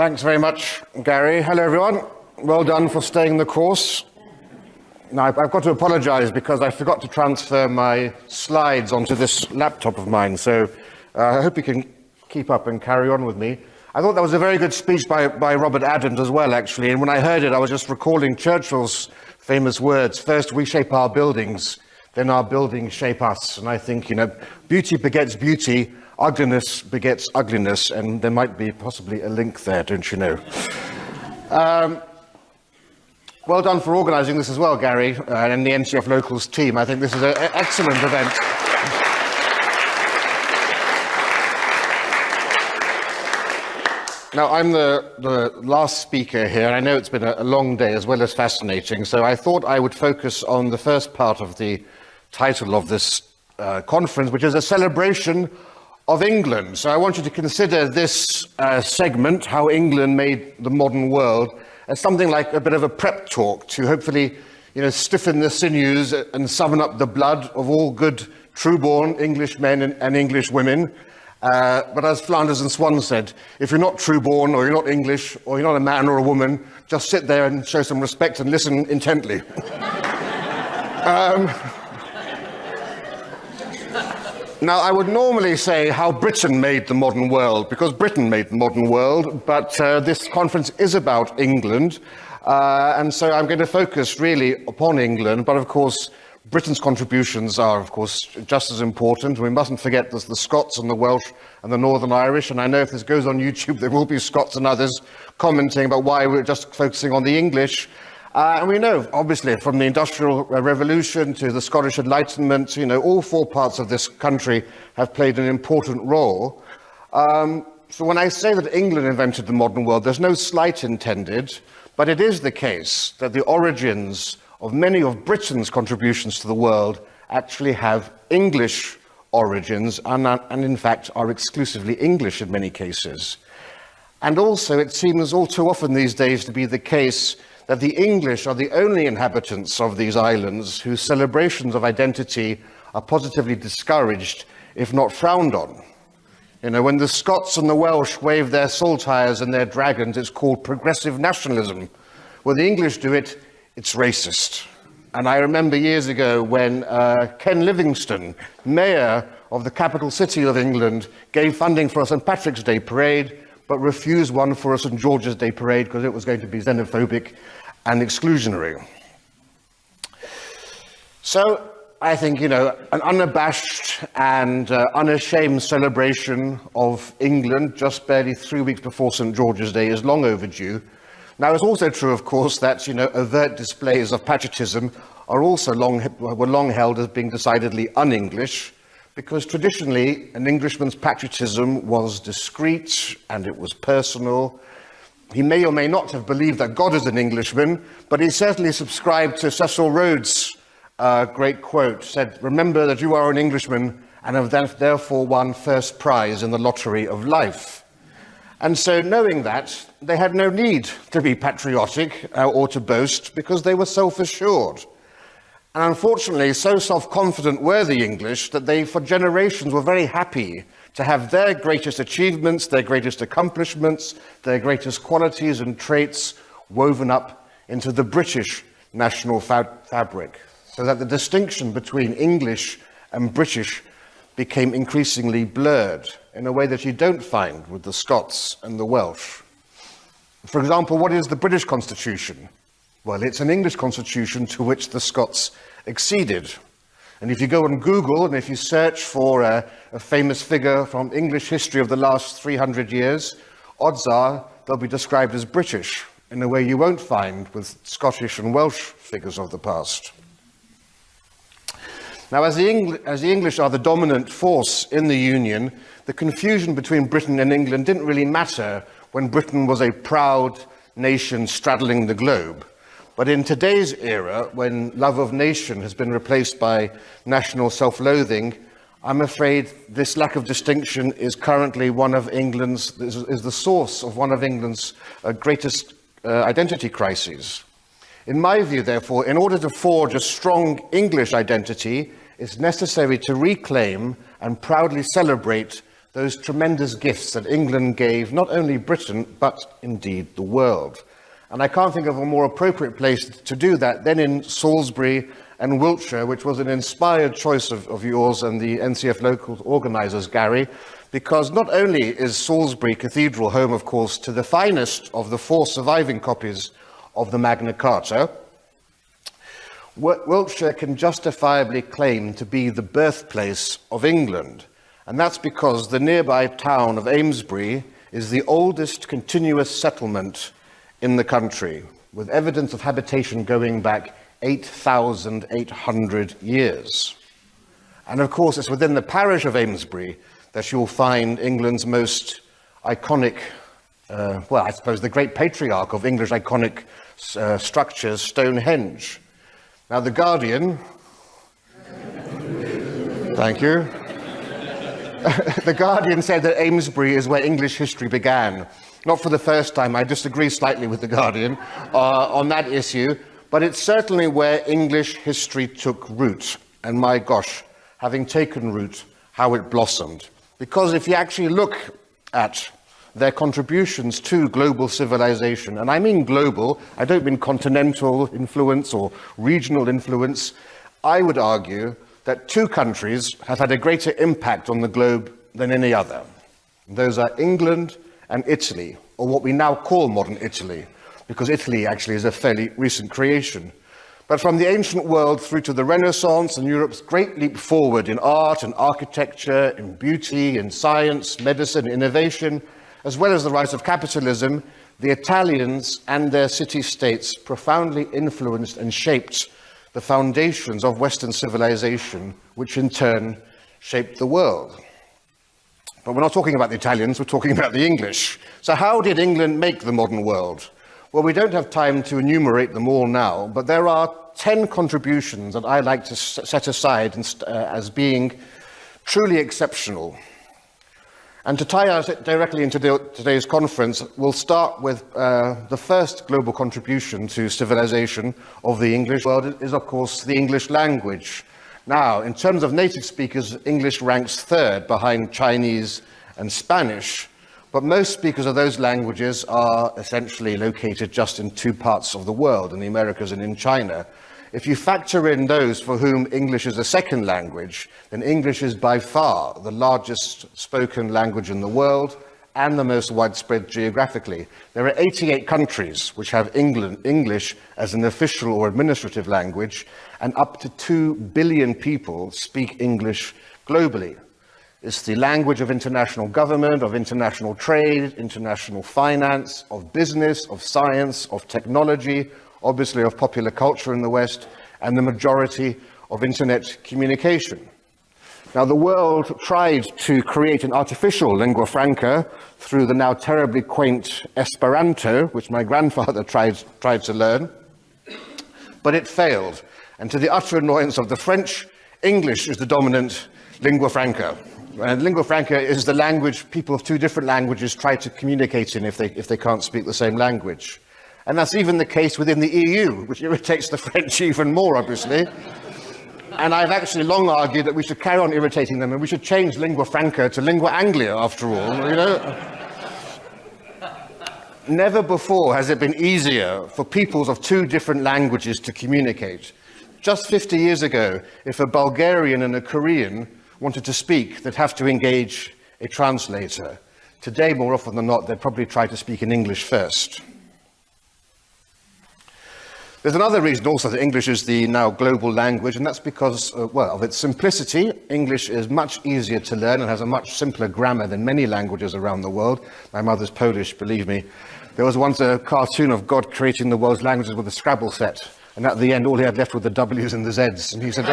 Thanks very much, Gary. Hello, everyone. Well done for staying the course. Now, I've got to apologise because I forgot to transfer my slides onto this laptop of mine, so I hope you can keep up and carry on with me. I thought that was a very good speech by Robert Adams as well, actually, and when I heard it, I was just recalling Churchill's famous words, first we shape our buildings, then our buildings shape us. And I think, beauty begets beauty, ugliness begets ugliness, and there might be possibly a link there, don't you know? Well done for organising this as well, Gary, and the NCF Locals team. I think this is an excellent event. Now, I'm the last speaker here. I know it's been a long day as well as fascinating, so I thought I would focus on the first part of the title of this conference, which is a celebration of England. So I want you to consider this segment, How England Made the Modern World, as something like a bit of a prep talk to hopefully, stiffen the sinews and summon up the blood of all good, true-born English men and English women. But as Flanders and Swan said, if you're not true-born, or you're not English, or you're not a man or a woman, just sit there and show some respect and listen intently. Now, I would normally say how Britain made the modern world, because Britain made the modern world, but this conference is about England, and so I'm going to focus really upon England, but of course, Britain's contributions are, of course, just as important. We mustn't forget there's the Scots and the Welsh and the Northern Irish, and I know if this goes on YouTube, there will be Scots and others commenting about why we're just focusing on the English. And we know, obviously, from the Industrial Revolution to the Scottish Enlightenment, all four parts of this country have played an important role. So when I say that England invented the modern world, there's no slight intended, but it is the case that the origins of many of Britain's contributions to the world actually have English origins and in fact are exclusively English in many cases. And also it seems all too often these days to be the case that the English are the only inhabitants of these islands whose celebrations of identity are positively discouraged, if not frowned on. When the Scots and the Welsh wave their saltires and their dragons, it's called progressive nationalism. When the English do it, it's racist. And I remember years ago when Ken Livingstone, mayor of the capital city of England, gave funding for a St. Patrick's Day parade, but refused one for a St. George's Day parade because it was going to be xenophobic and exclusionary. So I think, an unabashed and unashamed celebration of England just barely 3 weeks before St. George's Day is long overdue. Now, it's also true, of course, that, overt displays of patriotism are also were long held as being decidedly un-English, because traditionally an Englishman's patriotism was discreet and it was personal. He may or may not have believed that God is an Englishman, but he certainly subscribed to Cecil Rhodes' great quote, said, "Remember that you are an Englishman and have therefore won first prize in the lottery of life." And so knowing that, they had no need to be patriotic or to boast because they were self-assured. And unfortunately, so self-confident were the English that they, for generations, were very happy to have their greatest achievements, their greatest accomplishments, their greatest qualities and traits woven up into the British national fabric, so that the distinction between English and British became increasingly blurred in a way that you don't find with the Scots and the Welsh. For example, what is the British Constitution? Well, it's an English constitution to which the Scots acceded. And if you go on Google and if you search for a famous figure from English history of the last 300 years, odds are they'll be described as British in a way you won't find with Scottish and Welsh figures of the past. Now, as the English are the dominant force in the Union, the confusion between Britain and England didn't really matter when Britain was a proud nation straddling the globe. But in today's era, when love of nation has been replaced by national self-loathing, I'm afraid this lack of distinction is currently is the source of one of England's greatest identity crises. In my view, therefore, in order to forge a strong English identity, it's necessary to reclaim and proudly celebrate those tremendous gifts that England gave not only Britain, but indeed the world. And I can't think of a more appropriate place to do that than in Salisbury and Wiltshire, which was an inspired choice of yours and the NCF Locals organisers, Gary, because not only is Salisbury Cathedral home, of course, to the finest of the 4 surviving copies of the Magna Carta, Wiltshire can justifiably claim to be the birthplace of England. And that's because the nearby town of Amesbury is the oldest continuous settlement in the country, with evidence of habitation going back 8,800 years. And of course, it's within the parish of Amesbury that you'll find England's most iconic, I suppose the great patriarch of English iconic structures, Stonehenge. Now, The Guardian, thank you. The Guardian said that Amesbury is where English history began. Not for the first time, I disagree slightly with The Guardian on that issue, but it's certainly where English history took root. And my gosh, having taken root, how it blossomed. Because if you actually look at their contributions to global civilization, and I mean global, I don't mean continental influence or regional influence, I would argue that 2 countries have had a greater impact on the globe than any other. Those are England and Italy, or what we now call modern Italy, because Italy actually is a fairly recent creation. But from the ancient world through to the Renaissance and Europe's great leap forward in art and architecture, in beauty, in science, medicine, innovation, as well as the rise of capitalism, the Italians and their city-states profoundly influenced and shaped the foundations of Western civilization, which in turn shaped the world. But we're not talking about the Italians, we're talking about the English. So how did England make the modern world? Well, we don't have time to enumerate them all now, but there are 10 contributions that I like to set aside as being truly exceptional. And to tie us directly into today's conference, we'll start with the first global contribution to civilization of the English world is, of course, the English language. Now, in terms of native speakers, English ranks 3rd behind Chinese and Spanish, but most speakers of those languages are essentially located just in 2 parts of the world, in the Americas and in China. If you factor in those for whom English is a second language, then English is by far the largest spoken language in the world and the most widespread geographically. There are 88 countries which have English as an official or administrative language, and up to 2 billion people speak English globally. It's the language of international government, of international trade, international finance, of business, of science, of technology, obviously of popular culture in the West, and the majority of internet communication. Now, the world tried to create an artificial lingua franca through the now terribly quaint Esperanto, which my grandfather tried to learn, but it failed. And to the utter annoyance of the French, English is the dominant lingua franca. And lingua franca is the language people of 2 different languages try to communicate in if they can't speak the same language. And that's even the case within the EU, which irritates the French even more, obviously. And I've actually long argued that we should carry on irritating them and we should change lingua franca to lingua anglia, after all, you know? Never before has it been easier for peoples of 2 different languages to communicate. Just 50 years ago, if a Bulgarian and a Korean wanted to speak, they'd have to engage a translator. Today, more often than not, they'd probably try to speak in English first. There's another reason also that English is the now global language, and that's because, of its simplicity. English is much easier to learn and has a much simpler grammar than many languages around the world. My mother's Polish, believe me. There was once a cartoon of God creating the world's languages with a Scrabble set, and at the end, all he had left were the W's and the Z's, and he said,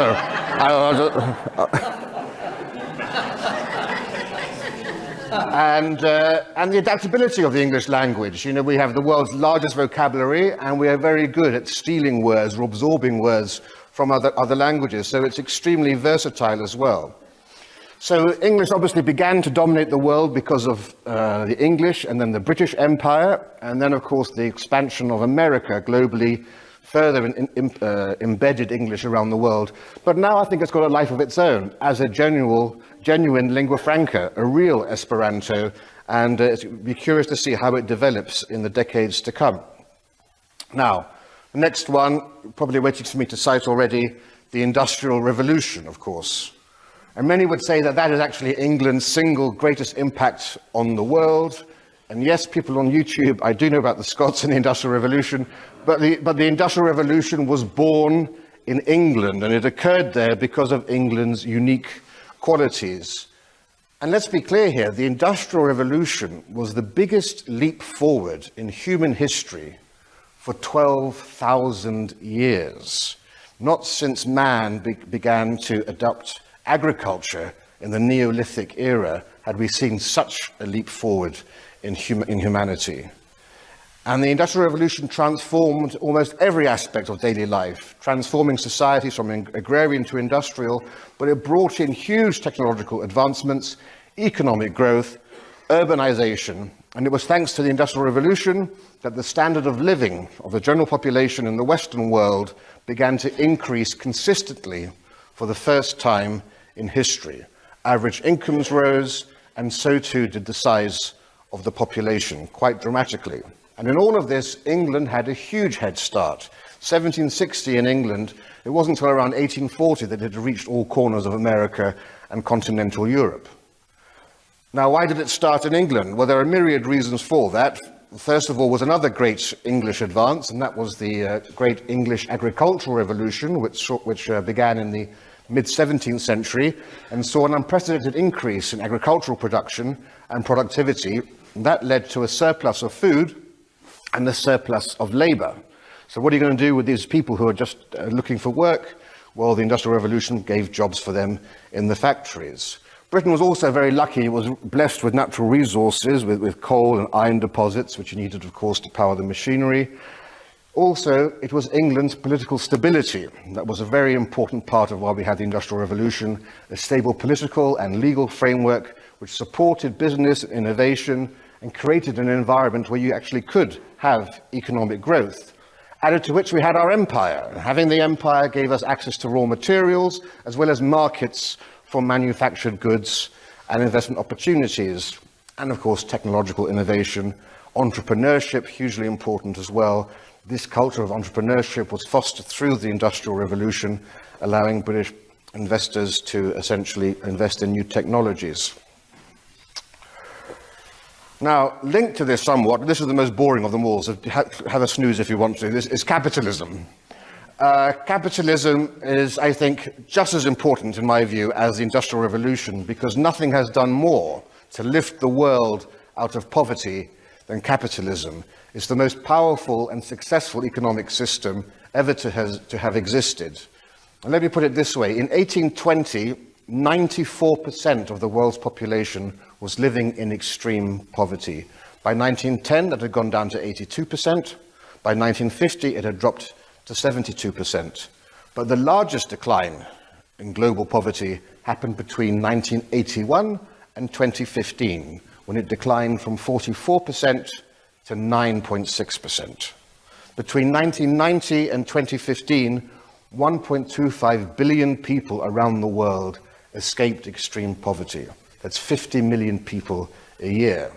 And the adaptability of the English language. You know, we have the world's largest vocabulary, and we are very good at stealing words or absorbing words from other languages, so it's extremely versatile as well. So English obviously began to dominate the world because of the English and then the British Empire, and then, of course, the expansion of America globally embedded English around the world. But now I think it's got a life of its own as a genuine lingua franca, a real Esperanto, and it'd be curious to see how it develops in the decades to come. Now, the next one, probably waiting for me to cite already, the Industrial Revolution, of course. And many would say that that is actually England's single greatest impact on the world. And yes, people on YouTube, I do know about the Scots and the Industrial Revolution, but the Industrial Revolution was born in England, and it occurred there because of England's unique qualities. And let's be clear here, the Industrial Revolution was the biggest leap forward in human history for 12,000 years. Not since man began to adopt agriculture in the Neolithic era had we seen such a leap forward in humanity. And the Industrial Revolution transformed almost every aspect of daily life, transforming societies from agrarian to industrial, but it brought in huge technological advancements, economic growth, urbanization, and it was thanks to the Industrial Revolution that the standard of living of the general population in the Western world began to increase consistently for the first time in history. Average incomes rose, and so too did the size of the population, quite dramatically. And in all of this, England had a huge head start. 1760 in England, it wasn't until around 1840 that it had reached all corners of America and continental Europe. Now, why did it start in England? Well, there are myriad reasons for that. First of all was another great English advance, and that was the great English agricultural revolution, which began in the mid-17th century and saw an unprecedented increase in agricultural production and productivity. And that led to a surplus of food and a surplus of labor. So what are you going to do with these people who are just looking for work? Well, the Industrial Revolution gave jobs for them in the factories. Britain was also very lucky. It was blessed with natural resources, with coal and iron deposits, which you needed, of course, to power the machinery. Also, it was England's political stability. That was a very important part of why we had the Industrial Revolution, a stable political and legal framework which supported business, innovation, and created an environment where you actually could have economic growth. Added to which we had our empire. And having the empire gave us access to raw materials, as well as markets for manufactured goods and investment opportunities. And of course, technological innovation, entrepreneurship, hugely important as well. This culture of entrepreneurship was fostered through the Industrial Revolution, allowing British investors to essentially invest in new technologies. Now, linked to this somewhat, this is the most boring of them all, so have a snooze if you want to, this is capitalism. Capitalism is, I think, just as important in my view as the Industrial Revolution, because nothing has done more to lift the world out of poverty than capitalism. It's the most powerful and successful economic system ever to have existed. And let me put it this way. In 1820, 94% of the world's population was living in extreme poverty. By 1910, that had gone down to 82%. By 1950, it had dropped to 72%. But the largest decline in global poverty happened between 1981 and 2015, when it declined from 44% to 9.6%. Between 1990 and 2015, 1.25 billion people around the world escaped extreme poverty. That's 50 million people a year.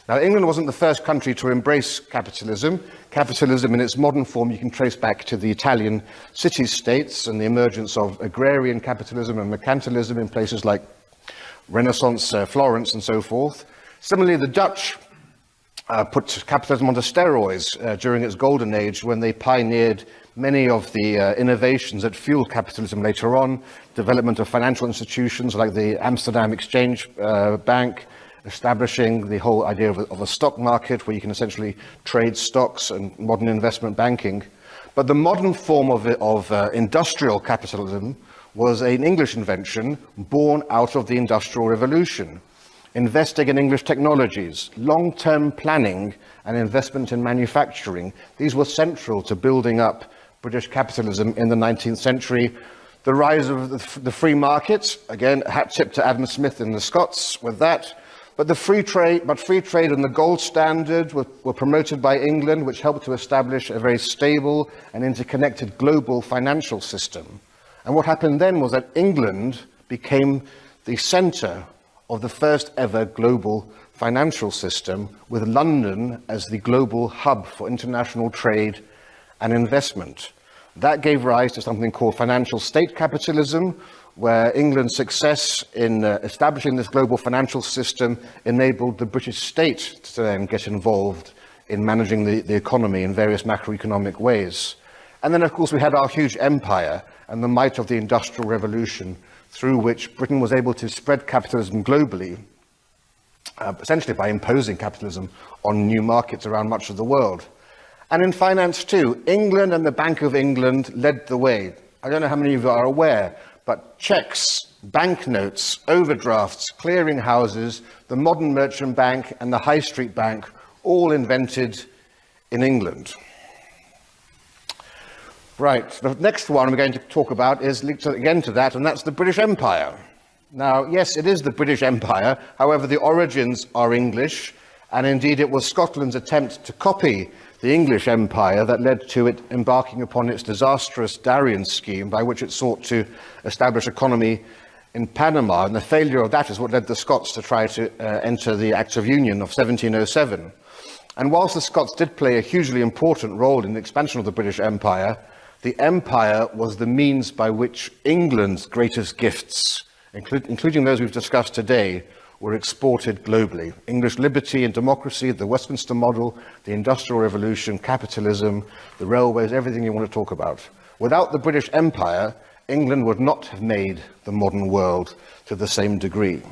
Now, England wasn't the first country to embrace capitalism. Capitalism in its modern form you can trace back to the Italian city-states and the emergence of agrarian capitalism and mercantilism in places like Renaissance, Florence, and so forth. Similarly, the Dutch put capitalism onto steroids during its golden age when they pioneered many of the innovations that fueled capitalism later on, development of financial institutions like the Amsterdam Exchange Bank, establishing the whole idea of a stock market where you can essentially trade stocks and modern investment banking. But the modern form of industrial capitalism was an English invention born out of the Industrial Revolution. Investing in English technologies, long-term planning and investment in manufacturing, these were central to building up British capitalism in the 19th century. The rise of the free market, again, hat tip to Adam Smith and the Scots with that. But free trade and the gold standard were promoted by England, which helped to establish a very stable and interconnected global financial system. And what happened then was that England became the center of the first ever global financial system, with London as the global hub for international trade and investment. That gave rise to something called financial state capitalism, where England's success in establishing this global financial system enabled the British state to then get involved in managing the economy in various macroeconomic ways. And then, of course, we had our huge empire and the might of the Industrial Revolution, through which Britain was able to spread capitalism globally, essentially by imposing capitalism on new markets around much of the world. And in finance too, England and the Bank of England led the way. I don't know how many of you are aware, but checks, banknotes, overdrafts, clearing houses, the modern merchant bank and the high street bank, all invented in England. Right, the next one we're going to talk about is linked again to that, and that's the British Empire. Now, yes, it is the British Empire. However, the origins are English, and indeed it was Scotland's attempt to copy the English Empire that led to it embarking upon its disastrous Darien scheme, by which it sought to establish a colony in Panama, and the failure of that is what led the Scots to try to enter the Acts of Union of 1707. And whilst the Scots did play a hugely important role in the expansion of the British Empire, the empire was the means by which England's greatest gifts, including those we've discussed today, were exported globally. English liberty and democracy, the Westminster model, the Industrial Revolution, capitalism, the railways, everything you want to talk about. Without the British Empire, England would not have made the modern world to the same degree.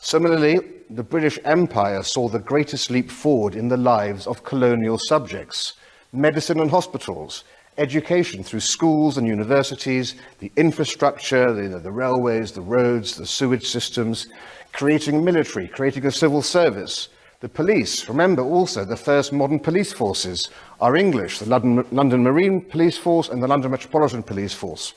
Similarly, the British Empire saw the greatest leap forward in the lives of colonial subjects. Medicine and hospitals, education through schools and universities, the infrastructure, the railways, the roads, the sewage systems, creating military, creating a civil service. The police, remember also the first modern police forces are English, the London Marine Police Force and the London Metropolitan Police Force.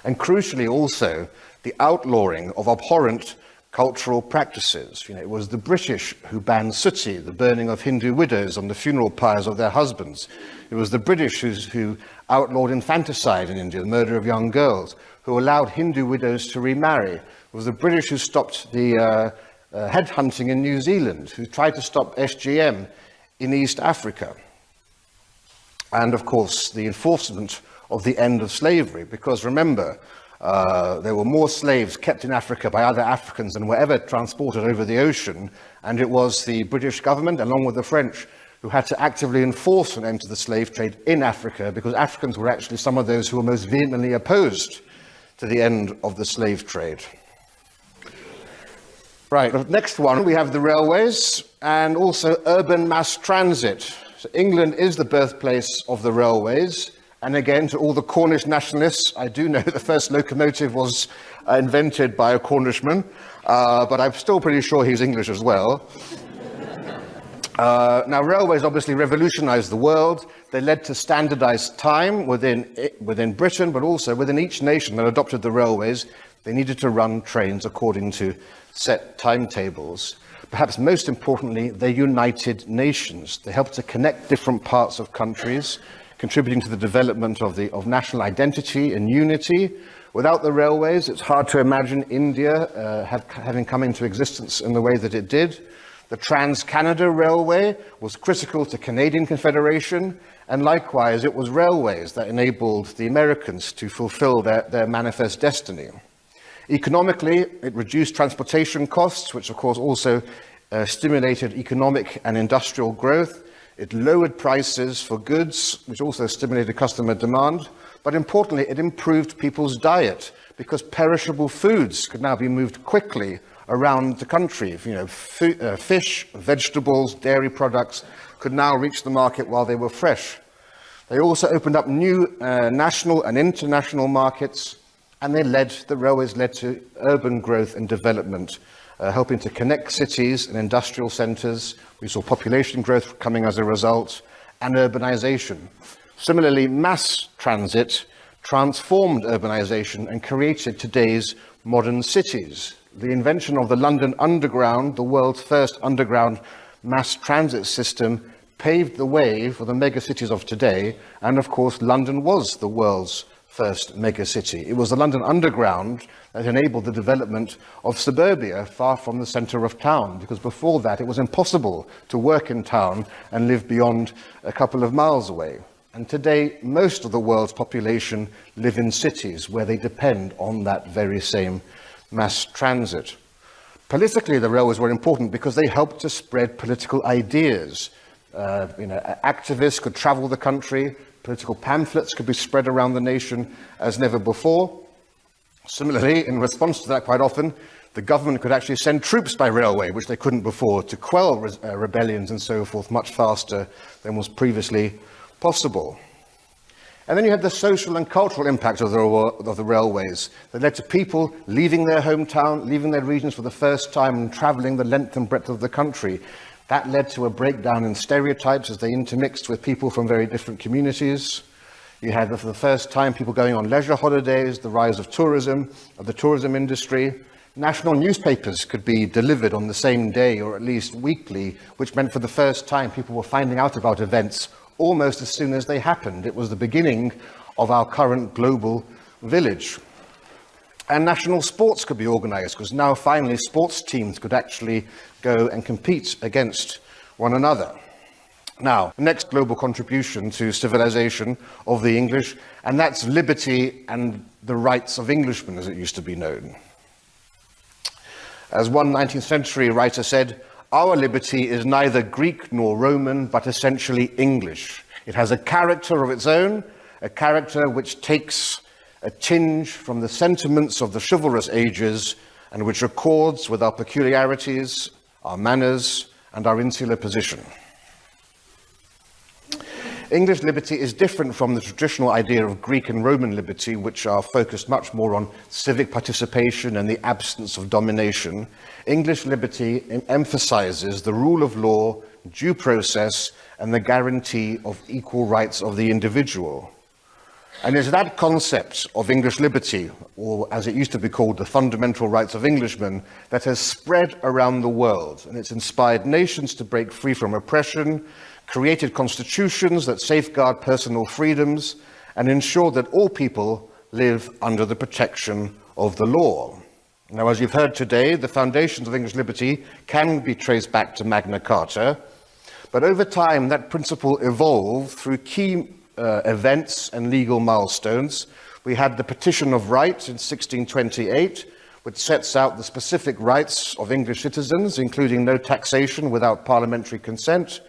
And crucially also, the outlawing of abhorrent cultural practices. It was the British who banned suttee, the burning of Hindu widows on the funeral pyres of their husbands. It was the British who outlawed infanticide in India, the murder of young girls, who allowed Hindu widows to remarry. It was the British who stopped the headhunting in New Zealand, who tried to stop SGM in East Africa. And of course, the enforcement of the end of slavery, because remember, there were more slaves kept in Africa by other Africans than were ever transported over the ocean, and it was the British government, along with the French, who had to actively enforce an end to the slave trade in Africa, because Africans were actually some of those who were most vehemently opposed to the end of the slave trade. Right, next one, we have the railways and also urban mass transit. So England is the birthplace of the railways. And again, to all the Cornish nationalists, I do know the first locomotive was invented by a Cornishman, but I'm still pretty sure he's English as well. Now, railways obviously revolutionized the world. They led to standardized time within Britain, but also within each nation that adopted the railways. They needed to run trains according to set timetables. Perhaps most importantly, they united nations. They helped to connect different parts of countries, contributing to the development of national identity and unity. Without the railways, it's hard to imagine India having come into existence in the way that it did. The Trans-Canada Railway was critical to Canadian Confederation, and likewise, it was railways that enabled the Americans to fulfill their manifest destiny. Economically, it reduced transportation costs, which of course also stimulated economic and industrial growth. It lowered prices for goods, which also stimulated customer demand. But importantly, it improved people's diet, because perishable foods could now be moved quickly around the country. Fish, vegetables, dairy products could now reach the market while they were fresh. They also opened up new national and international markets, and the railways led to urban growth and development, helping to connect cities and industrial centres. We saw population growth coming as a result, and urbanisation. Similarly, mass transit transformed urbanisation and created today's modern cities. the invention of the London Underground, the world's first underground mass transit system, paved the way for the megacities of today, and of course London was the world's first megacity. It was the London Underground that enabled the development of suburbia far from the centre of town, because before that it was impossible to work in town and live beyond a couple of miles away. And today most of the world's population live in cities where they depend on that very same mass transit. Politically, the railways were important because they helped to spread political ideas. Activists could travel the country, political pamphlets could be spread around the nation as never before. Similarly, in response to that, quite often, the government could actually send troops by railway, which they couldn't before, to quell rebellions and so forth much faster than was previously possible. And then you had the social and cultural impact of the railways that led to people leaving their hometown, leaving their regions for the first time and travelling the length and breadth of the country. That led to a breakdown in stereotypes as they intermixed with people from very different communities. You had, for the first time, people going on leisure holidays, the rise of tourism, of the tourism industry. National newspapers could be delivered on the same day or at least weekly, which meant for the first time people were finding out about events almost as soon as they happened. It was the beginning of our current global village. And national sports could be organised, because now finally sports teams could actually go and compete against one another. Now, the next global contribution to civilization of the English, and that's liberty and the rights of Englishmen, as it used to be known. As one 19th century writer said, "Our liberty is neither Greek nor Roman, but essentially English. It has a character of its own, a character which takes a tinge from the sentiments of the chivalrous ages and which accords with our peculiarities, our manners, and our insular position." English liberty is different from the traditional idea of Greek and Roman liberty, which are focused much more on civic participation and the absence of domination. English liberty emphasizes the rule of law, due process, and the guarantee of equal rights of the individual. And it's that concept of English liberty, or as it used to be called, the fundamental rights of Englishmen, that has spread around the world. And it's inspired nations to break free from oppression, created constitutions that safeguard personal freedoms, and ensure that all people live under the protection of the law. Now, as you've heard today, the foundations of English liberty can be traced back to Magna Carta, but over time that principle evolved through key events and legal milestones. We had the Petition of Right in 1628, which sets out the specific rights of English citizens, including no taxation without parliamentary consent,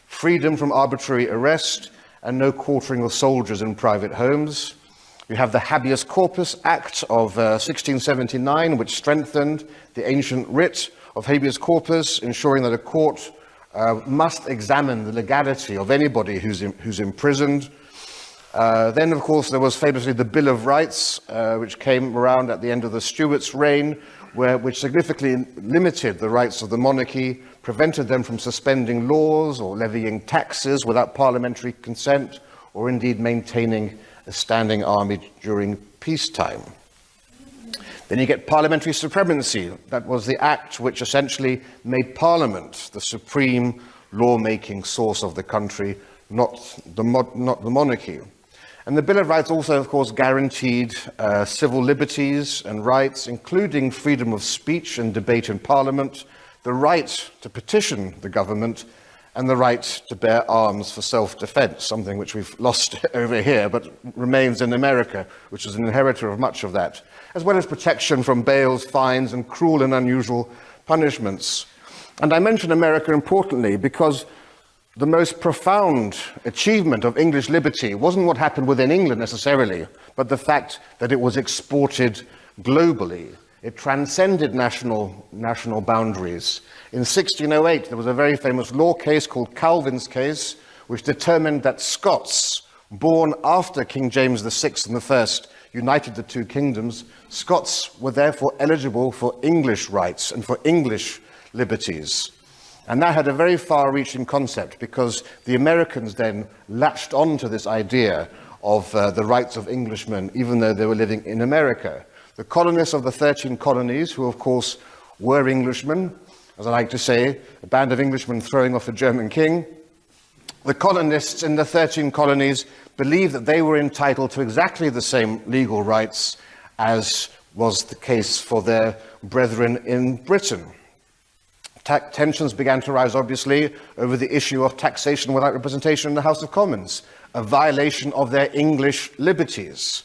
freedom from arbitrary arrest, and no quartering of soldiers in private homes. We have the Habeas Corpus Act of 1679, which strengthened the ancient writ of habeas corpus, ensuring that a court must examine the legality of anybody who's imprisoned. Then, of course, there was famously the Bill of Rights, which came around at the end of the Stuarts' reign, which significantly limited the rights of the monarchy, prevented them from suspending laws or levying taxes without parliamentary consent, or indeed maintaining a standing army during peacetime. Then you get parliamentary supremacy. That was the act which essentially made Parliament the supreme lawmaking source of the country, not the monarchy. And the Bill of Rights also, of course, guaranteed civil liberties and rights, including freedom of speech and debate in Parliament, the right to petition the government, and the right to bear arms for self-defense, something which we've lost over here, but remains in America, which is an inheritor of much of that, as well as protection from bails, fines, and cruel and unusual punishments. And I mention America importantly because the most profound achievement of English liberty wasn't what happened within England necessarily, but the fact that it was exported globally. It transcended national boundaries. In 1608, there was a very famous law case called Calvin's case, which determined that Scots, born after King James VI and I united the two kingdoms, Scots were therefore eligible for English rights and for English liberties. And that had a very far-reaching concept, because the Americans then latched on to this idea of the rights of Englishmen, even though they were living in America. The colonists of the 13 colonies, who of course were Englishmen, as I like to say, a band of Englishmen throwing off a German king. The colonists in the 13 colonies believed that they were entitled to exactly the same legal rights as was the case for their brethren in Britain. Tensions began to rise, obviously, over the issue of taxation without representation in the House of Commons, a violation of their English liberties.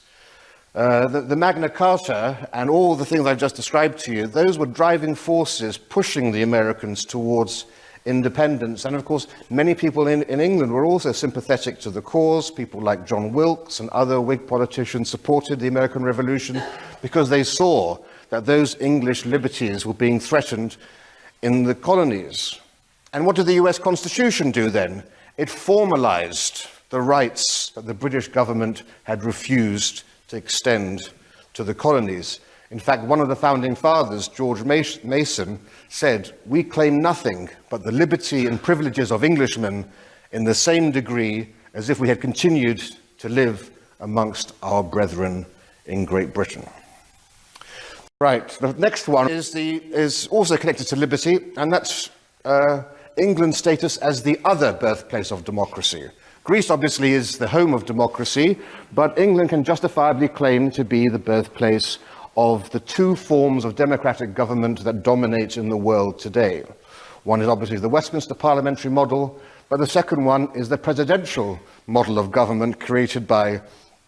The Magna Carta and all the things I've just described to you, those were driving forces pushing the Americans towards independence. And of course, many people in England were also sympathetic to the cause. People like John Wilkes and other Whig politicians supported the American Revolution because they saw that those English liberties were being threatened in the colonies. And what did the US Constitution do then? It formalized the rights that the British government had refused to extend to the colonies. In fact, one of the founding fathers, George Mason, said, "We claim nothing but the liberty and privileges of Englishmen in the same degree as if we had continued to live amongst our brethren in Great Britain." Right, the next one is also connected to liberty, and that's England's status as the other birthplace of democracy. Greece obviously is the home of democracy, but England can justifiably claim to be the birthplace of the two forms of democratic government that dominate in the world today. One is obviously the Westminster parliamentary model, but the second one is the presidential model of government created by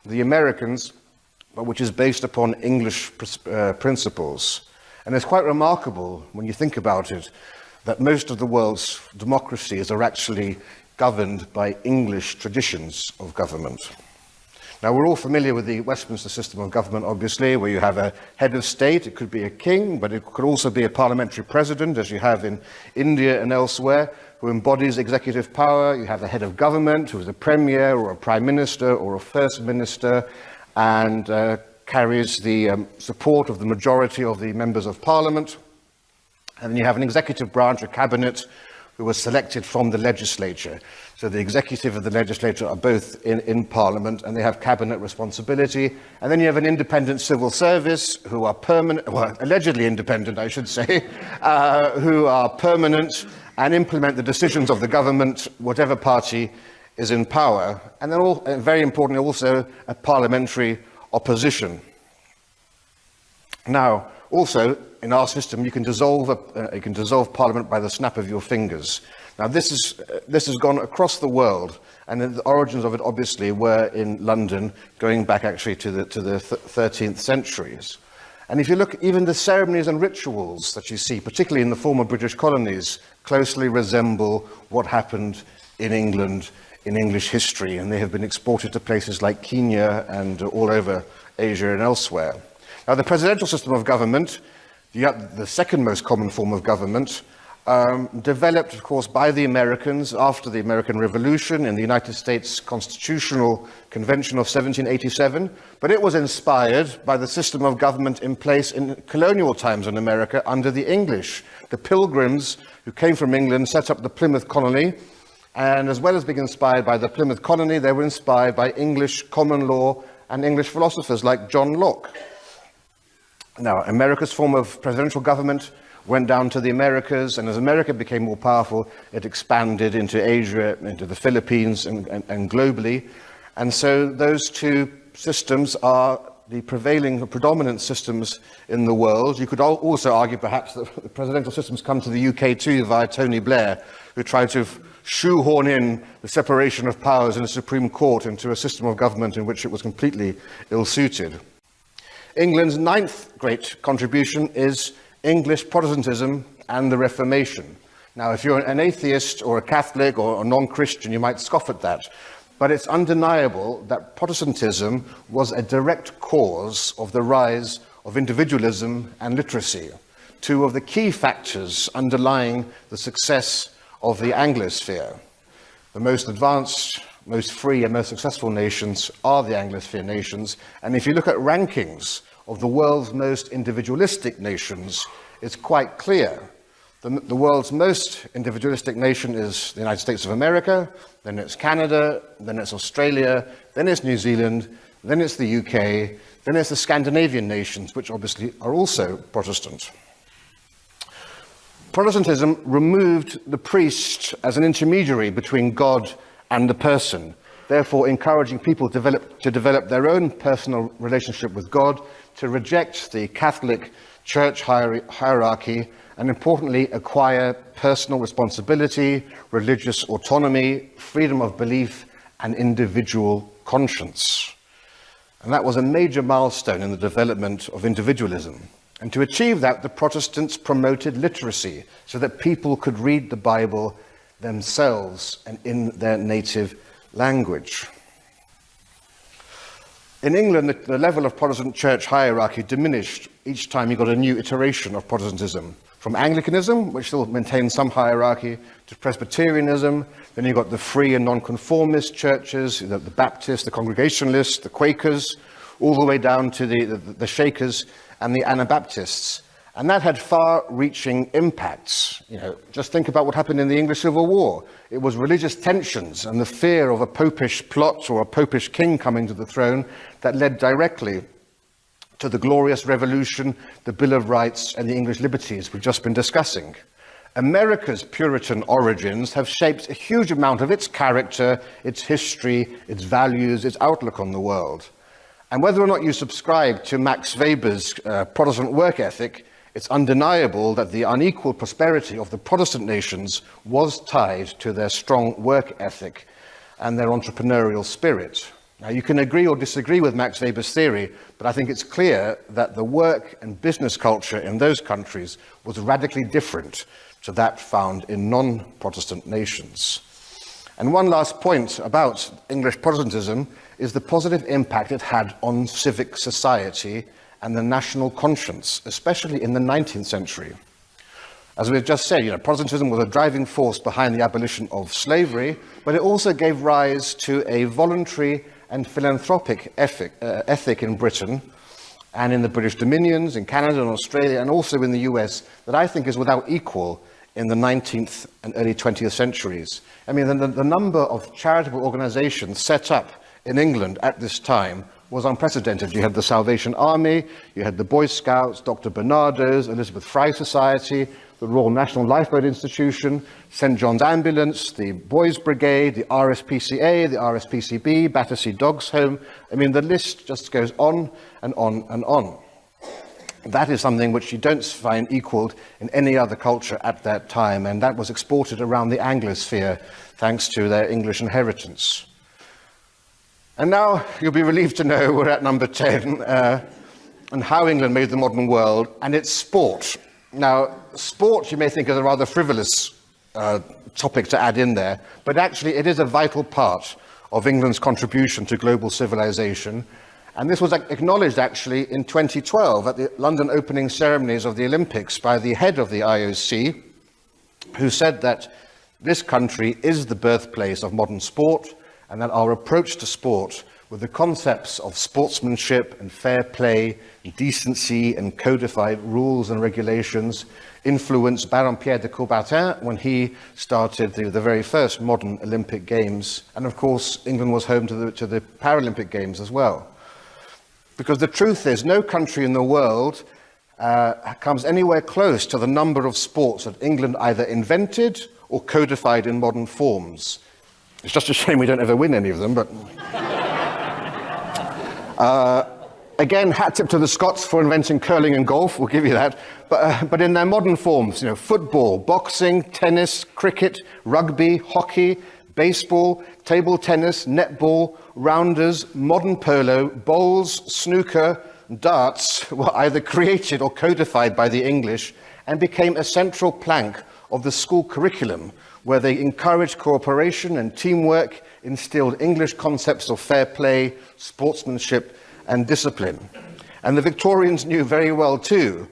the Americans, but which is based upon English principles. And it's quite remarkable when you think about it that most of the world's democracies are actually governed by English traditions of government. Now, we're all familiar with the Westminster system of government, obviously, where you have a head of state. It could be a king, but it could also be a parliamentary president, as you have in India and elsewhere, who embodies executive power. You have a head of government, who is a premier or a prime minister or a first minister, and carries the support of the majority of the members of parliament. And then you have an executive branch, a cabinet, who was selected from the legislature. So the executive and the legislature are both in Parliament, and they have cabinet responsibility. And then you have an independent civil service who are permanent, well, allegedly independent, I should say, who are permanent and implement the decisions of the government, whatever party is in power. And then, very importantly, also a parliamentary opposition. Now, also, in our system, you can dissolve Parliament by the snap of your fingers. Now, this has gone across the world, and the origins of it obviously were in London, going back actually to the 13th centuries. And if you look, even the ceremonies and rituals that you see, particularly in the former British colonies, closely resemble what happened in England in English history, and they have been exported to places like Kenya and all over Asia and elsewhere. Now, the presidential system of government, the second most common form of government, developed, of course, by the Americans after the American Revolution in the United States Constitutional Convention of 1787, but it was inspired by the system of government in place in colonial times in America under the English. The Pilgrims who came from England set up the Plymouth Colony, and as well as being inspired by the Plymouth Colony, they were inspired by English common law and English philosophers like John Locke. Now, America's form of presidential government went down to the Americas, and as America became more powerful, it expanded into Asia, into the Philippines, and globally. And so those two systems are the prevailing, predominant systems in the world. You could also argue, perhaps, that the presidential systems come to the UK too via Tony Blair, who tried to shoehorn in the separation of powers in the Supreme Court into a system of government in which it was completely ill-suited. England's ninth great contribution is English Protestantism and the Reformation. Now, if you're an atheist or a Catholic or a non-Christian, you might scoff at that. But it's undeniable that Protestantism was a direct cause of the rise of individualism and literacy, two of the key factors underlying the success of the Anglosphere. The most advanced, most free and most successful nations are the Anglosphere nations. And if you look at rankings of the world's most individualistic nations, it's quite clear. The world's most individualistic nation is the United States of America, then it's Canada, then it's Australia, then it's New Zealand, then it's the UK, Then there's the Scandinavian nations, which obviously are also Protestant. Protestantism removed the priest as an intermediary between God and the person, therefore encouraging people to develop their own personal relationship with God, to reject the Catholic church hierarchy, and importantly, acquire personal responsibility, religious autonomy, freedom of belief, and individual conscience. And that was a major milestone in the development of individualism. And to achieve that, the Protestants promoted literacy so that people could read the Bible themselves and in their native language. In England, the level of Protestant church hierarchy diminished each time you got a new iteration of Protestantism. From Anglicanism, which still maintained some hierarchy, to Presbyterianism. Then you got the free and nonconformist churches, the Baptists, the Congregationalists, the Quakers, all the way down to the Shakers and the Anabaptists. And that had far-reaching impacts. Just think about what happened in the English Civil War. It was religious tensions and the fear of a popish plot or a popish king coming to the throne that led directly to the Glorious Revolution, the Bill of Rights, and the English liberties we've just been discussing. America's Puritan origins have shaped a huge amount of its character, its history, its values, its outlook on the world. And whether or not you subscribe to Max Weber's Protestant work ethic, it's undeniable that the unequal prosperity of the Protestant nations was tied to their strong work ethic and their entrepreneurial spirit. Now, you can agree or disagree with Max Weber's theory, but I think it's clear that the work and business culture in those countries was radically different to that found in non-Protestant nations. And one last point about English Protestantism is the positive impact it had on civic society and the national conscience, especially in the 19th century. As we've just said, Protestantism was a driving force behind the abolition of slavery, but it also gave rise to a voluntary and philanthropic ethic in Britain and in the British Dominions, in Canada and Australia, and also in the US, that I think is without equal in the 19th and early 20th centuries. I mean, the number of charitable organizations set up in England at this time was unprecedented. You had the Salvation Army, you had the Boy Scouts, Dr. Barnardo's, Elizabeth Fry Society, the Royal National Lifeboat Institution, St. John's Ambulance, the Boys Brigade, the RSPCA, the RSPCB, Battersea Dogs Home. I mean, the list just goes on and on and on. That is something which you don't find equaled in any other culture at that time, and that was exported around the Anglosphere thanks to their English inheritance. And now you'll be relieved to know we're at number 10, and how England made the modern world, and it's sport. Now, sport you may think is a rather frivolous topic to add in there, but actually it is a vital part of England's contribution to global civilization. And this was acknowledged actually in 2012 at the London opening ceremonies of the Olympics by the head of the IOC, who said that this country is the birthplace of modern sport, and that our approach to sport, with the concepts of sportsmanship and fair play, and decency and codified rules and regulations, influenced Baron Pierre de Coubertin when he started the very first modern Olympic Games. And of course, England was home to the Paralympic Games as well. Because the truth is, no country in the world comes anywhere close to the number of sports that England either invented or codified in modern forms. It's just a shame we don't ever win any of them, but... Again, hat tip to the Scots for inventing curling and golf, we'll give you that. But in their modern forms, football, boxing, tennis, cricket, rugby, hockey, baseball, table tennis, netball, rounders, modern polo, bowls, snooker, darts were either created or codified by the English and became a central plank of the school curriculum, where they encouraged cooperation and teamwork, instilled English concepts of fair play, sportsmanship, and discipline. And the Victorians knew very well too,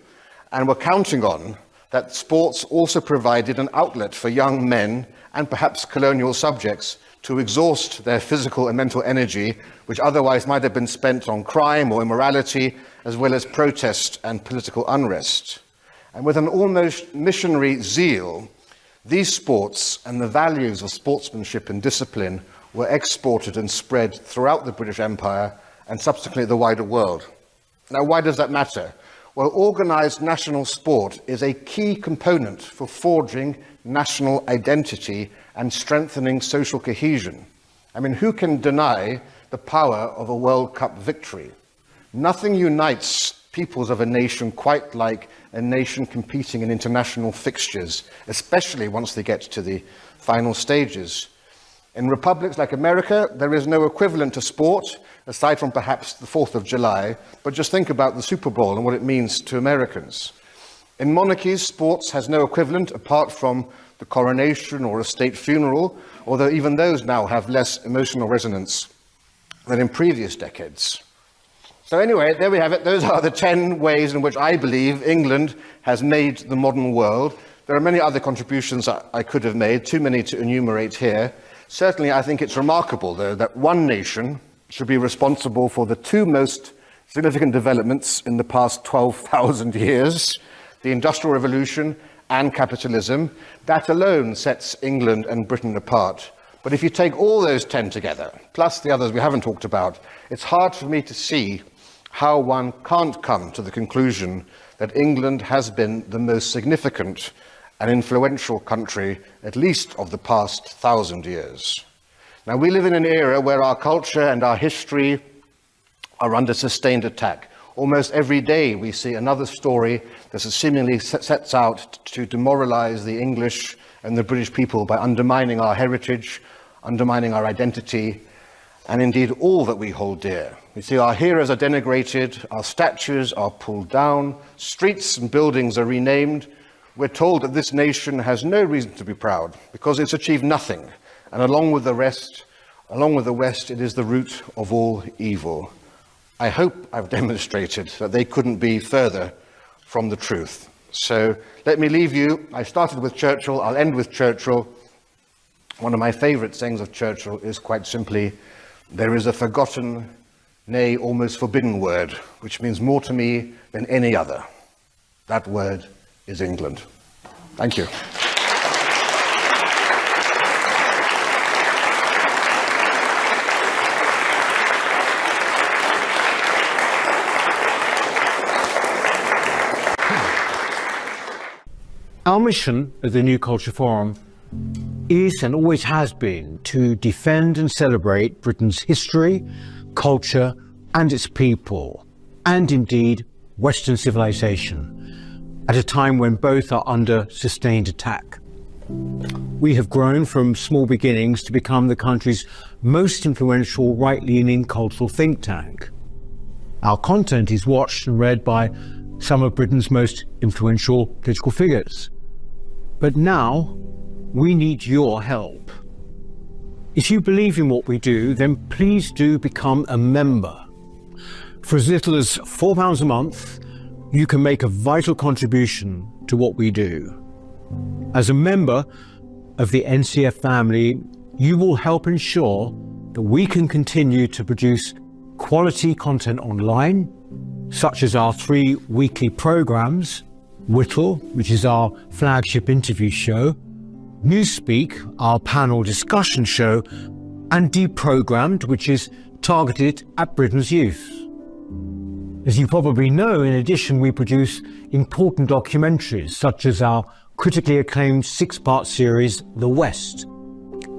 and were counting on, that sports also provided an outlet for young men and perhaps colonial subjects to exhaust their physical and mental energy, which otherwise might have been spent on crime or immorality, as well as protest and political unrest. And with an almost missionary zeal, these sports and the values of sportsmanship and discipline were exported and spread throughout the British Empire and subsequently the wider world. Now, why does that matter? Well, organised national sport is a key component for forging national identity and strengthening social cohesion. I mean, who can deny the power of a World Cup victory? Nothing unites peoples of a nation quite like a nation competing in international fixtures, especially once they get to the final stages. In republics like America, there is no equivalent to sport, aside from perhaps the 4th of July, but just think about the Super Bowl and what it means to Americans. In monarchies, sports has no equivalent apart from the coronation or a state funeral, although even those now have less emotional resonance than in previous decades. So anyway, there we have it. Those are the 10 ways in which I believe England has made the modern world. There are many other contributions I could have made, too many to enumerate here. Certainly, I think it's remarkable, though, that one nation should be responsible for the two most significant developments in the past 12,000 years, the Industrial Revolution and capitalism. That alone sets England and Britain apart. But if you take all those 10 together, plus the others we haven't talked about, it's hard for me to see how one can't come to the conclusion that England has been the most significant and influential country, at least of the past 1,000 years. Now, we live in an era where our culture and our history are under sustained attack. Almost every day we see another story that seemingly sets out to demoralize the English and the British people by undermining our heritage, undermining our identity, and indeed all that we hold dear. We see our heroes are denigrated, our statues are pulled down, streets and buildings are renamed. We're told that this nation has no reason to be proud because it's achieved nothing, and along with the West, it is the root of all evil. I hope I've demonstrated that they couldn't be further from the truth. So let me leave you. I started with Churchill, I'll end with Churchill. One of my favourite sayings of Churchill is quite simply, "There is a forgotten, nay, almost forbidden word, which means more to me than any other. That word is England." Thank you. Our mission at the New Culture Forum is and always has been to defend and celebrate Britain's history, culture and its people, and indeed Western civilization, at a time when both are under sustained attack. We have grown from small beginnings to become the country's most influential right-leaning cultural think tank. Our content is watched and read by some of Britain's most influential political figures. But now, we need your help. If you believe in what we do, then please do become a member. For as little as £4 a month, you can make a vital contribution to what we do. As a member of the NCF family, you will help ensure that we can continue to produce quality content online, such as our 3 weekly programs, Whittle, which is our flagship interview show, Newspeak, our panel discussion show, and Deprogrammed, which is targeted at Britain's youth. As you probably know, in addition, we produce important documentaries, such as our critically acclaimed 6-part series, The West,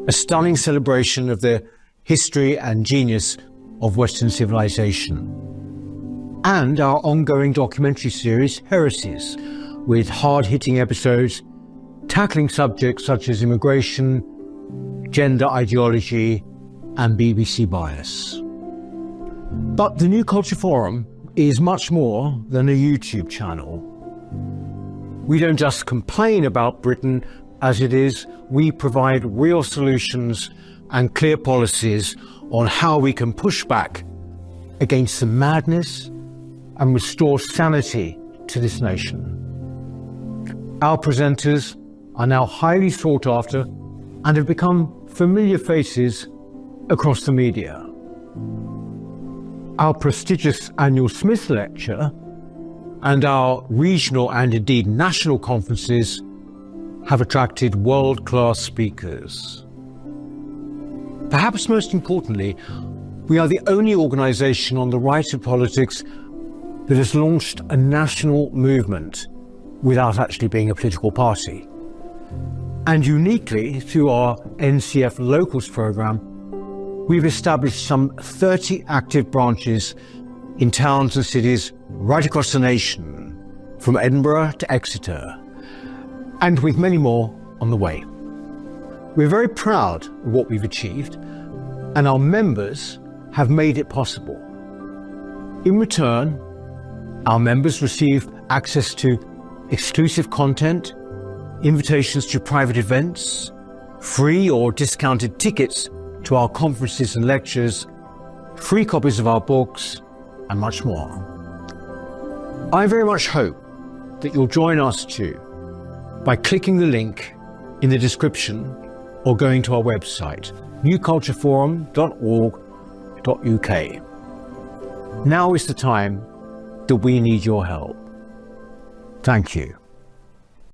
a stunning celebration of the history and genius of Western civilization, and our ongoing documentary series, Heresies, with hard-hitting episodes tackling subjects such as immigration, gender ideology, and BBC bias. But the New Culture Forum is much more than a YouTube channel. We don't just complain about Britain as it is, we provide real solutions and clear policies on how we can push back against the madness and restore sanity to this nation. Our presenters are now highly sought after and have become familiar faces across the media. Our prestigious annual Smith Lecture and our regional and indeed national conferences have attracted world-class speakers. Perhaps most importantly, we are the only organisation on the right of politics that has launched a national movement without actually being a political party. And uniquely, through our NCF Locals program, we've established some 30 active branches in towns and cities right across the nation, from Edinburgh to Exeter, and with many more on the way. We're very proud of what we've achieved, and our members have made it possible. In return, our members receive access to exclusive content, invitations to private events, free or discounted tickets to our conferences and lectures, free copies of our books, and much more. I very much hope that you'll join us too by clicking the link in the description or going to our website, newcultureforum.org.uk. Now is the time that we need your help. Thank you.